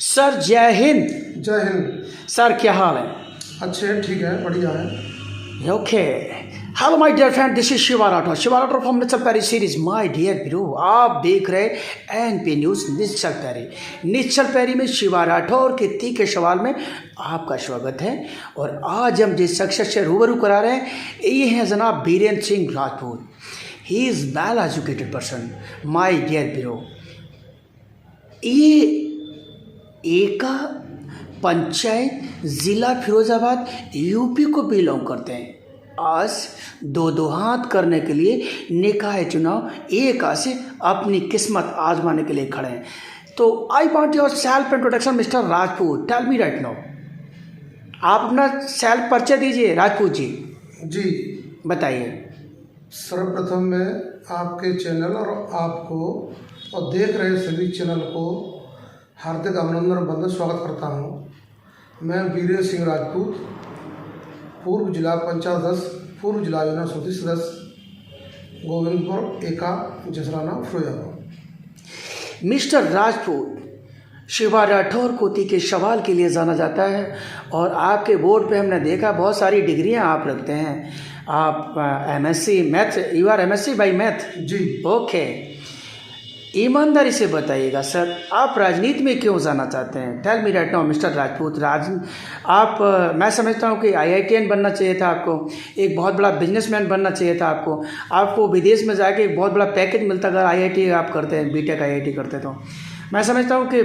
Sir जय हिंद। जय Hind. Sir क्या हाल है? अच्छे हैं, ठीक है, बढ़िया है। Okay, hello my dear friend, this is Shiva Rathore from Nishchal Pari series. My dear bro, आप देख रहे एनपी न्यूज़ निश्चल पैरी। निश्चल पैरी में शिवा राठौर के तीखे सवाल में आपका स्वागत है। और आज हम जिस शख्स से रूबरू करा रहे हैं ये है जनाब Birendra Singh Rajput. He is well educated person my dear bro. ये एका पंचायत ज़िला फिरोजाबाद यूपी को बिलोंग करते हैं। आज दो हाथ करने के लिए निकाय चुनाव एक से अपनी किस्मत आजमाने के लिए खड़े हैं। तो I want your self introduction mister Rajput, tell me right now. आप अपना सेल्फ परिचय दीजिए राजपूत जी। जी बताइए। सर्वप्रथम मैं आपके चैनल और आपको और देख रहे सभी चैनल को हार्दिक अभिनंदन और बंदन स्वागत करता हूं। मैं बीरेंद्र सिंह राजपूत, पूर्व जिला पंचायत सदस्य, पूर्व जिला योजना समिति सदस्य, गोविंदपुर एका जसराना फिरोजाबाद। मिस्टर राजपूत, शिवा राठौर कोती के सवाल के लिए जाना जाता है और आपके बोर्ड पे हमने देखा बहुत सारी डिग्रियां आप रखते हैं। आप MSc math, you are MSc by math? जी। ओके, ईमानदारी से बताइएगा सर, आप राजनीति में क्यों जाना चाहते हैं? Tell me right now mister Rajput. मैं समझता हूँ कि IITN बनना चाहिए था आपको, एक बहुत बड़ा बिजनेसमैन बनना चाहिए था आपको विदेश में जाके एक बहुत बड़ा पैकेज मिलता अगर IIT आप करते हैं, बीटेक IIT करते। तो मैं समझता हूँ कि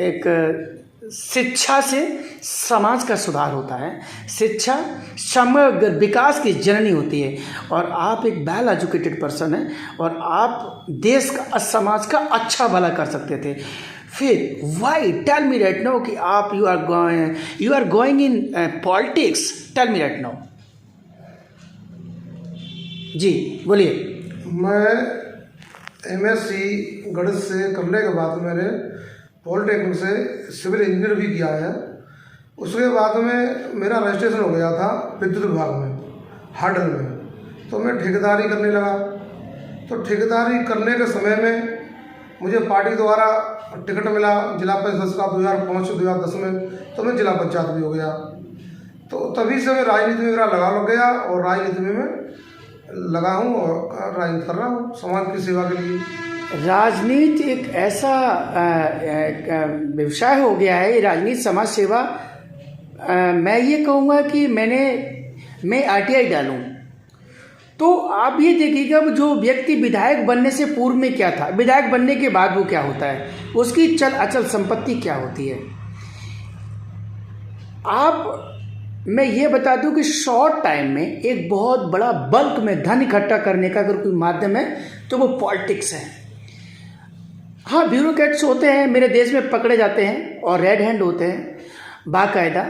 एक शिक्षा से समाज का सुधार होता है। शिक्षा समग्र विकास की जननी होती है और आप एक वेल एजुकेटेड पर्सन हैं और आप देश का समाज का अच्छा भला कर सकते थे। फिर why, tell me right now कि आप you are going in politics, tell me right now. जी बोलिए। मैं MSc गणित से करने के बाद मैंने पॉलिटेक्निक से सिविल इंजीनियर भी किया है। उसके बाद में मेरा रजिस्ट्रेशन हो गया था विद्युत विभाग में, हार्डल में। तो मैं ठेकेदारी करने लगा। तो ठेकेदारी करने के समय में मुझे पार्टी द्वारा टिकट मिला जिला परिषद का 2005-2010 में। तो मैं जिला पंचायत भी हो गया। तो तभी से मैं राजनीति में मेरा लग गया और राजनीति में मैं लगा हूँ और राजनीति कर रहा हूँ समाज की सेवा के लिए। राजनीति एक ऐसा व्यवसाय हो गया है, राजनीति समाज सेवा। मैं ये कहूँगा कि मैं RTI डालूँ तो आप ये देखिएगा जो व्यक्ति विधायक बनने से पूर्व में क्या था, विधायक बनने के बाद वो क्या होता है, उसकी चल अचल संपत्ति क्या होती है। मैं ये बता दूं कि शॉर्ट टाइम में एक बहुत बड़ा बल्क में धन इकट्ठा करने का अगर कोई माध्यम है तो वो पॉलिटिक्स है। हाँ, ब्यूरोक्रेट्स होते हैं मेरे देश में, पकड़े जाते हैं और रेड हैंड होते हैं बाकायदा,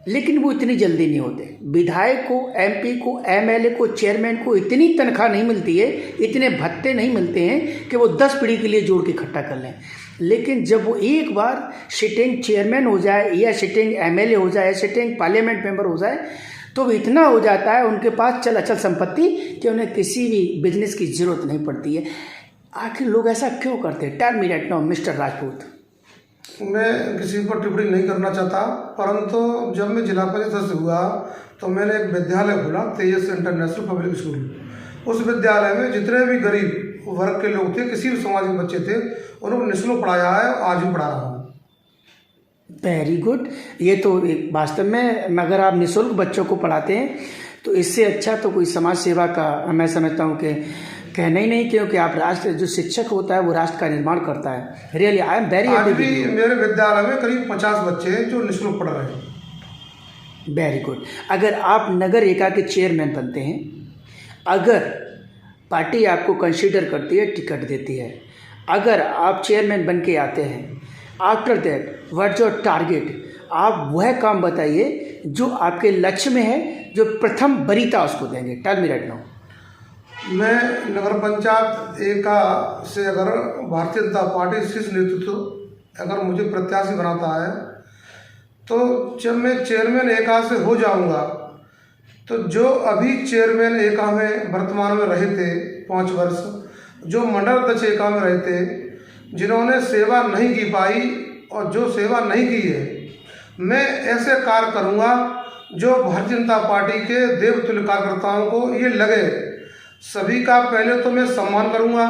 लेकिन वो इतनी जल्दी नहीं होते। विधायक को, MP को, MLA को, चेयरमैन को इतनी तनख्वाह नहीं मिलती है, इतने भत्ते नहीं मिलते हैं कि वो 10 पीढ़ी के लिए जोड़ के इकट्ठा कर लें। लेकिन जब वो एक बार सिटिंग चेयरमैन हो जाए या सिटिंग MLA हो जाए, सिटिंग पार्लियामेंट मेंबर हो जाए, तो इतना हो जाता है उनके पास चल अचल संपत्ति कि उन्हें किसी भी बिजनेस की ज़रूरत नहीं पड़ती है। आखिर लोग ऐसा क्यों करते हैं? Tell me right now mister Rajput. मैं किसी पर टिप्पणी नहीं करना चाहता, परंतु जब मैं जिला परिषद सदस्य हुआ तो मैंने एक विद्यालय खोला, तेजस इंटरनेशनल पब्लिक स्कूल। उस विद्यालय में जितने भी गरीब वर्ग के लोग थे, किसी भी समाज के बच्चे थे, उनको निःशुल्क पढ़ाया है और आज भी पढ़ा रहा हूँ। Very good. ये तो वास्तव में अगर आप निःशुल्क बच्चों को पढ़ाते हैं तो इससे अच्छा तो कोई समाज सेवा का मैं समझता हूँ कि कहना ही नहीं, क्योंकि आप राष्ट्र, जो शिक्षक होता है वो राष्ट्र का निर्माण करता है। Really I am very happy. आज भी मेरे विद्यालय में करीब 50 बच्चे हैं जो निःशुल्क पढ़ रहे हैं। Very good. अगर आप नगर एका के चेयरमैन बनते हैं, अगर पार्टी आपको कंसीडर करती है, टिकट देती है, अगर आप चेयरमैन बन के आते हैं, after that what's your target? आप वह काम बताइए जो आपके लक्ष्य में है, जो प्रथम वरीयता उसको देंगे। Tell me right now. मैं नगर पंचायत एका से अगर भारतीय जनता पार्टी शीर्ष नेतृत्व अगर मुझे प्रत्याशी बनाता है तो जब मैं चेयरमैन एका से हो जाऊंगा तो जो अभी चेयरमैन एका में वर्तमान में रहे थे 5 वर्ष, जो मंडल अध्यक्ष एका में रहे थे, जिन्होंने सेवा नहीं की पाई और जो सेवा नहीं की है, मैं ऐसे कार्य करूँगा जो भारतीय जनता पार्टी के देवतुल्य कार्यकर्ताओं को ये लगे। सभी का पहले तो मैं सम्मान करूँगा,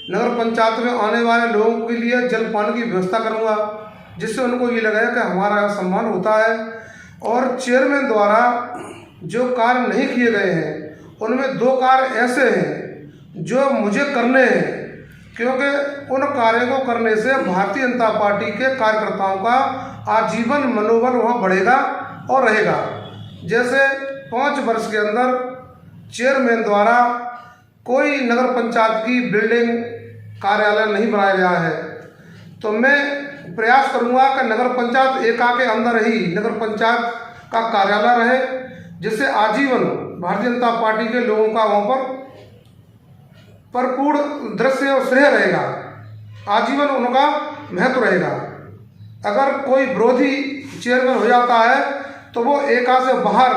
नगर पंचायत में आने वाले लोगों के लिए जल पानी की व्यवस्था करूँगा, जिससे उनको ये लगेगा कि हमारा यहाँ सम्मान होता है। और चेयरमैन द्वारा जो कार्य नहीं किए गए हैं उनमें 2 कार्य ऐसे हैं जो मुझे करने हैं, क्योंकि उन कार्यों को करने से भारतीय जनता पार्टी के कार्यकर्ताओं का आजीवन मनोबल वहाँ बढ़ेगा और रहेगा। जैसे 5 वर्ष के अंदर चेयरमैन द्वारा कोई नगर पंचायत की बिल्डिंग कार्यालय नहीं बनाया गया है, तो मैं प्रयास करूंगा कि नगर पंचायत एका के अंदर ही नगर पंचायत का कार्यालय रहे, जिससे आजीवन भारतीय जनता पार्टी के लोगों का वहाँ पर भरपूर दृश्य और श्रेय रहेगा, आजीवन उनका महत्व रहेगा। अगर कोई विरोधी चेयरमैन हो जाता है तो वो एका से बाहर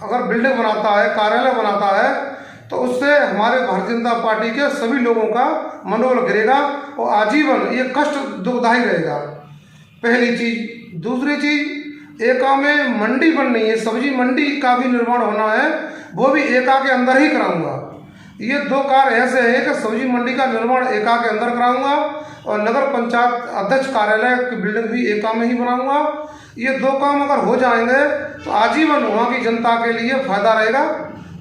अगर बिल्डिंग बनाता है, कार्यालय बनाता है, तो उससे हमारे भारतीय जनता पार्टी के सभी लोगों का मनोबल गिरेगा और आजीवन ये कष्ट दुखदायी रहेगा। पहली चीज। दूसरी चीज, एका में मंडी बननी है, सब्जी मंडी का भी निर्माण होना है, वो भी एका के अंदर ही कराऊंगा। ये 2 कार्य ऐसे हैं कि सब्जी मंडी का निर्माण एका के अंदर कराऊंगा और नगर पंचायत अध्यक्ष कार्यालय की बिल्डिंग भी एका में ही बनाऊंगा। ये 2 काम अगर हो जाएंगे तो आजीवन वहाँ की जनता के लिए फायदा रहेगा,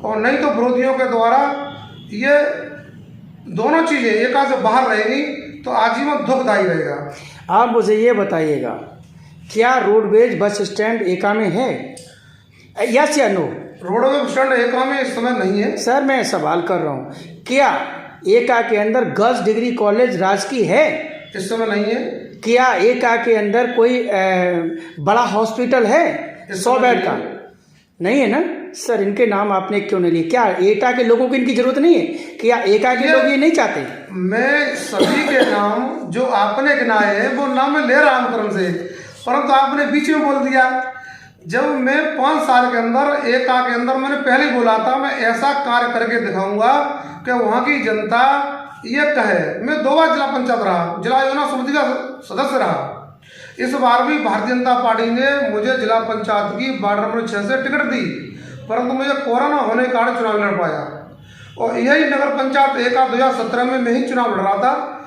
और नहीं तो विरोधियों के द्वारा ये दोनों चीज़ें एका से बाहर रहेंगी तो आजीवन दुखदायी रहेगा। आप मुझे ये बताइएगा, क्या रोडवेज बस स्टैंड एका में है? यस या नो? रोडवेज स्टैंड एका में इस समय नहीं है। सर मैं सवाल कर रहा हूँ, क्या एका के अंदर गर्ल्स डिग्री कॉलेज राजकीय है? इस समय नहीं है। क्या एका के अंदर कोई बड़ा हॉस्पिटल है 100 बेड का? नहीं है ना सर। इनके नाम आपने क्यों नहीं लिए? क्या एटा के लोगों को इनकी जरूरत नहीं है? क्या एका के लोग ये नहीं चाहते? मैं सभी के नाम जो आपने गिनाए हैं वो नाम मैं ले रहा हूँ क्रम से, परंतु आपने बीच में बोल दिया। जब मैं 5 साल के अंदर एका के अंदर मैंने पहले ही बोला था मैं ऐसा कार्य करके दिखाऊंगा कि वहाँ की जनता ये कहे। मैं 2 बार जिला पंचायत रहा, जिला योजना समिति का सदस्य रहा। इस बार भी भारतीय जनता पार्टी ने मुझे जिला पंचायत की वार्ड नंबर 6 से टिकट दी, परंतु मुझे कोरोना होने के कारण चुनाव लड़ पाया। और यही नगर पंचायत एका 2017 में मैं ही चुनाव लड़ रहा था।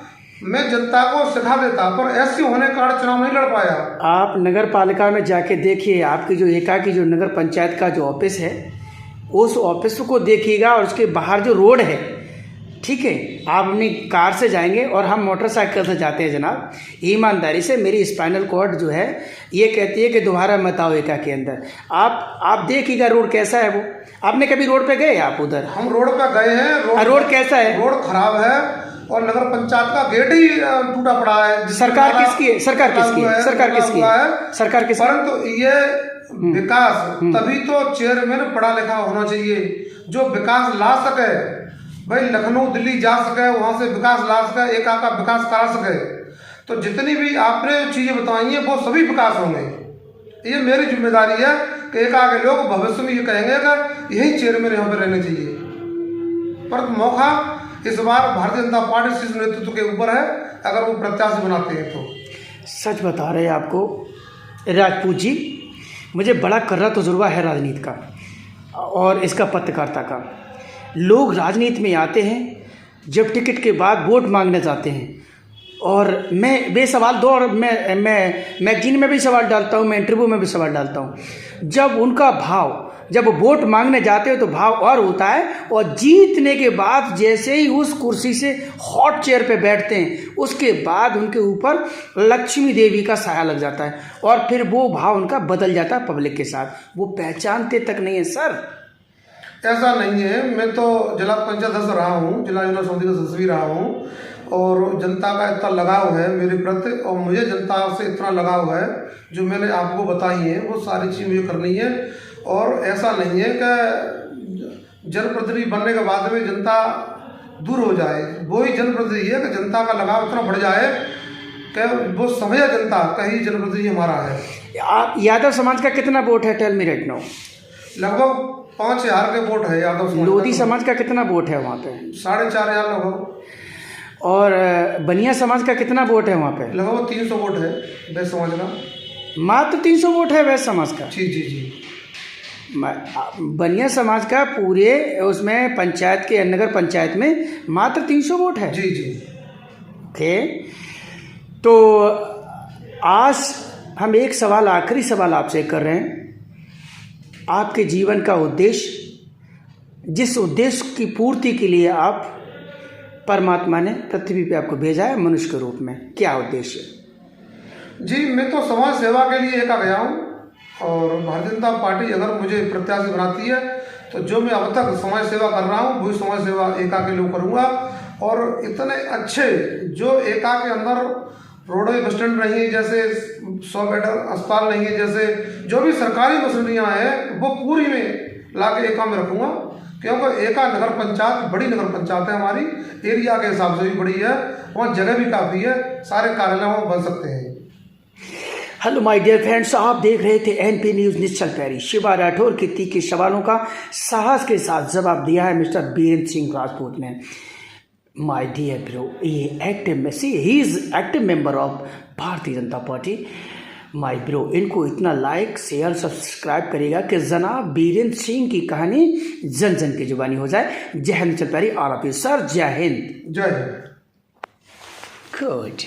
मैं जनता को सिखा देता, पर ऐसे होने के कारण चुनाव नहीं लड़ पाया। आप नगर पालिका में जाके देखिए, आपकी जो एका की जो नगर पंचायत का जो ऑफिस है उस ऑफिस को देखिएगा, और उसके बाहर जो रोड है, ठीक है, आप अपनी कार से जाएंगे और हम मोटरसाइकिल से जाते हैं जनाब। ईमानदारी से मेरी स्पाइनल कॉर्ड जो है ये कहती है कि दोबारा मत आओ एका के अंदर। आप देखिएगा रोड कैसा है। वो आपने कभी रोड पे गए? आप उधर? हम रोड पे गए हैं। रोड कैसा है? रोड खराब है और नगर पंचायत का गेट ही टूटा पड़ा है। सरकार किसकी है? सरकार किसकी है? सरकार किसकी है? सरकार किसकी? परंतु ये विकास तभी तो चेयरमैन पढ़ा लिखा होना चाहिए, जो विकास ला सके। भाई लखनऊ दिल्ली जा सके, वहाँ से विकास ला सके, एका का विकास करा सके। तो जितनी भी आपने चीज़ें बताई हैं वो सभी विकास होंगे। ये मेरी जिम्मेदारी है कि एका के लोग भविष्य में ये कहेंगे कि यही चेयरमैन यहाँ पर रहने चाहिए। पर मौका इस बार भारतीय जनता पार्टी शीर्ष नेतृत्व के ऊपर है, अगर वो प्रत्याशी बनाते हैं तो। सच बता रहे हैं आपको राजपूत जी, मुझे बड़ा कर्रा तजुर्बा है राजनीति का और इसका पत्रकारिता का। लोग राजनीति में आते हैं जब टिकट के बाद वोट मांगने जाते हैं, और मैं बेसवाल दो, और मैं मैगजीन में भी सवाल डालता हूँ, मैं इंटरव्यू में भी सवाल डालता हूँ। जब उनका भाव, जब वोट मांगने जाते हो तो भाव और होता है, और जीतने के बाद जैसे ही उस कुर्सी से हॉट चेयर पे बैठते हैं उसके बाद उनके ऊपर लक्ष्मी देवी का साया लग जाता है, और फिर वो भाव उनका बदल जाता है पब्लिक के साथ। वो पहचानते तक नहीं है सर। ऐसा नहीं है। मैं तो जिला पंचायत सदस्य रहा हूँ, जिला योजना समिति का सदस्य भी रहा हूँ, और जनता का इतना लगाव है मेरे प्रति, और मुझे जनता से इतना लगाव है जो मैंने आपको बताई है वो सारी चीज़ मुझे करनी है। और ऐसा नहीं है कि जनप्रतिनिधि बनने के बाद में जनता दूर हो जाए। वो ही जनप्रतिनिधि है कि जनता का लगाव इतना बढ़ जाए कि वो समझे जनता कहीं जनप्रतिनिधि हमारा है। आप यादव समाज का कितना वोट है? Tell me right now. लगभग 5000 के वोट है यादव समाज। लोधी समाज का कितना वोट है वहाँ पे? 4500 लगभग। और बनिया समाज का कितना वोट है वहाँ पे? लगभग 300 वोट है वैश्य समाज का। मात्र 300 वोट है वैश्य समाज का? जी जी जी। बनिया समाज का पूरे उसमें पंचायत के नगर पंचायत में मात्र 300 वोट है? जी जी। ओके, तो आज हम एक सवाल, आखिरी सवाल आपसे कर रहे हैं। आपके जीवन का उद्देश्य, जिस उद्देश्य की पूर्ति के लिए आप परमात्मा ने पृथ्वी पे आपको भेजा है मनुष्य के रूप में, क्या उद्देश्य? जी, मैं तो समाज सेवा के लिए एका गया हूँ और भारतीय जनता पार्टी अगर मुझे प्रत्याशी बनाती है तो जो मैं अब तक समाज सेवा कर रहा हूँ वही समाज सेवा एका के लिए करूँगा। और इतने अच्छे जो एका के अंदर रोडवे बस स्टैंड नहीं है, जैसे 100 बेड अस्पताल नहीं है, जैसे जो भी सरकारी मशीनरियाँ हैं वो पूरी में ला के एका में रखूँगा। क्योंकि एका नगर पंचायत बड़ी नगर पंचायत है हमारी, एरिया के हिसाब से भी बड़ी है, वहाँ जगह भी काफ़ी है, सारे कार्यालय वहाँ बन सकते हैं। हेलो माय डियर फ्रेंड्स, आप देख रहे थे एनपी न्यूज़ निश्चल पैरी। शिवा राठौर के तीखे सवालों का साहस के साथ जवाब दिया है मिस्टर बीरेंद्र सिंह राजपूत ने। माय डियर ब्रो, ये active he is active member of Bharatiya Janata party. My bro, इनको इतना लाइक शेयर सब्सक्राइब करेगा कि जनाब बीरेंद्र सिंह की कहानी जन जन की जुबानी हो जाए। जय हिंद निश्चल पैरी, ऑल ऑफ यू सर, जय हिंद। जय हिंद। गुड।